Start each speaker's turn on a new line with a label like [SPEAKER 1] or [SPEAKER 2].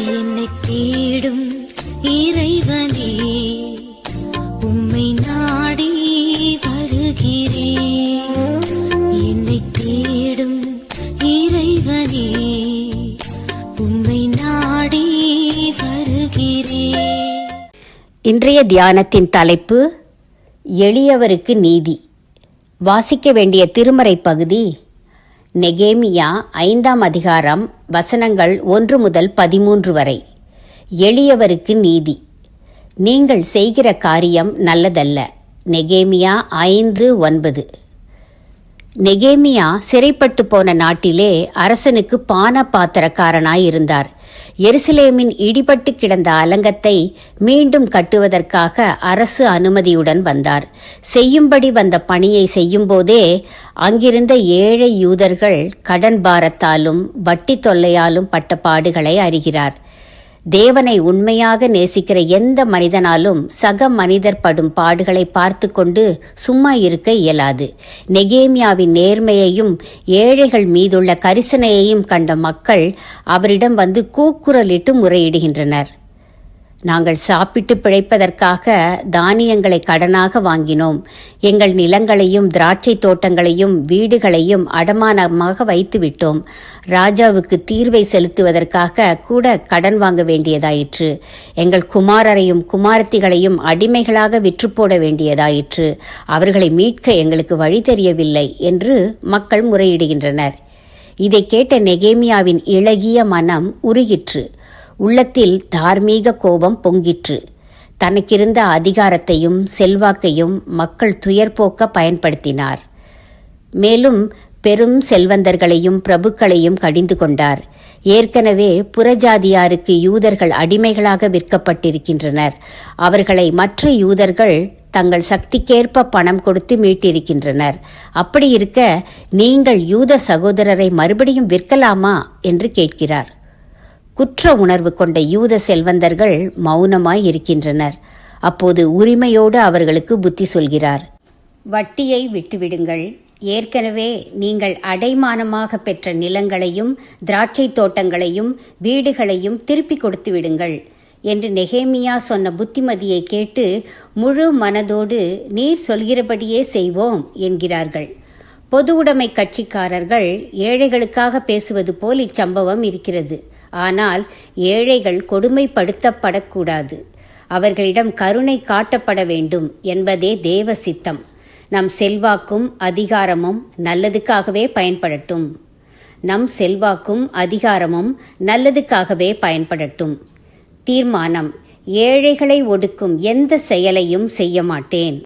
[SPEAKER 1] என்னை தேடும் இறைவனே, உம்மை நாடி வருகிறேன். என்னை தேடும் இறைவனே, உம்மை நாடி வருகிறேன்.
[SPEAKER 2] இன்றைய தியானத்தின் தலைப்பு எளியவருக்கு நீதி. வாசிக்க வேண்டிய திருமறை பகுதி நெகேமியா 5ஆம் அதிகாரம் வசனங்கள் 1 முதல் 13 வரை. எளியவருக்கு நீதி. நீங்கள் செய்கிற காரியம் நல்லதல்ல. நெகேமியா 5:9. நெகேமியா சிறைப்பட்டு போன நாட்டிலே அரசனுக்கு பான பாத்திரக்காரனாயிருந்தார். எருசலேமின் இடிபட்டு கிடந்த அலங்கத்தை மீண்டும் கட்டுவதற்காக அரசு அனுமதியுடன் வந்தார். செய்யும்படி வந்த பணியை செய்யும்போதே அங்கிருந்த ஏழை யூதர்கள் கடன் பாரத்தாலும் வட்டி தொல்லையாலும் பட்ட பாடுகளை அறிகிறார். தேவனை உண்மையாக நேசிக்கிற எந்த மனிதனாலும் சக மனிதர் படும் பாடுகளை பார்த்து கொண்டு சும்மா இருக்க இயலாது. நெகேமியாவின் நேர்மையையும் ஏழைகள் மீதுள்ள கரிசனையையும் கண்ட மக்கள் அவரிடம் வந்து கூக்குரலிட்டு முறையிடுகின்றனர். நாங்கள் சாப்பிட்டு பிழைப்பதற்காக தானியங்களை கடனாக வாங்கினோம். எங்கள் நிலங்களையும் திராட்சை தோட்டங்களையும் வீடுகளையும் அடமானமாக வைத்து விட்டோம். ராஜாவுக்கு தீர்வை செலுத்துவதற்காக கூட கடன் வாங்க வேண்டியதாயிற்று. எங்கள் குமாரரையும் குமாரத்திகளையும் அடிமைகளாக விற்று போட வேண்டியதாயிற்று. அவர்களை மீட்க எங்களுக்கு வழி தெரியவில்லை என்று மக்கள் முறையிடுகின்றனர். இதை கேட்ட நெகேமியாவின் இளகிய மனம் உருகிற்று. உள்ளத்தில் தார்மீக கோபம் பொங்கிற்று. தனக்கிருந்த அதிகாரத்தையும் செல்வாக்கையும் மக்கள் துயர்போக்க பயன்படுத்தினார். மேலும் பெரும் செல்வந்தர்களையும் பிரபுக்களையும் கடிந்து கொண்டார். ஏற்கனவே புறஜாதியாருக்கு யூதர்கள் அடிமைகளாக விற்கப்பட்டிருக்கின்றனர். அவர்களை மற்ற யூதர்கள் தங்கள் சக்திக்கேற்ப பணம் கொடுத்து மீட்டிருக்கின்றனர். அப்படி இருக்க நீங்கள் யூத சகோதரரை மறுபடியும் விற்கலாமா என்று கேட்கிறார். குற்ற உணர்வு கொண்ட யூத செல்வந்தர்கள் மௌனமாய் இருக்கின்றனர். அப்போது உரிமையோடு அவர்களுக்கு புத்தி சொல்கிறார். வட்டியை விட்டுவிடுங்கள். ஏற்கனவே நீங்கள் அடைமானமாக பெற்ற நிலங்களையும் திராட்சை தோட்டங்களையும் வீடுகளையும் திருப்பி கொடுத்து விடுங்கள் என்று நெகேமியா சொன்ன புத்திமதியை கேட்டு முழு மனதோடு நீர் சொல்கிறபடியே செய்வோம் என்கிறார்கள். பொது உடைமை கட்சிக்காரர்கள் ஏழைகளுக்காக பேசுவது போல் இச்சம்பவம் இருக்கிறது. ஆனால் ஏழைகள் கொடுமைப்படுத்தப்படக்கூடாது. அவர்களிடம் கருணை காட்டப்பட வேண்டும் என்பதே தேவ சித்தம். நம் செல்வாக்கும் அதிகாரமும் நல்லதுக்காகவே பயன்படட்டும். நம் செல்வாக்கும் அதிகாரமும் நல்லதுக்காகவே பயன்படட்டும். தீர்மானம்: ஏழைகளை ஒடுக்கும் எந்த செயலையும் செய்ய மாட்டேன்.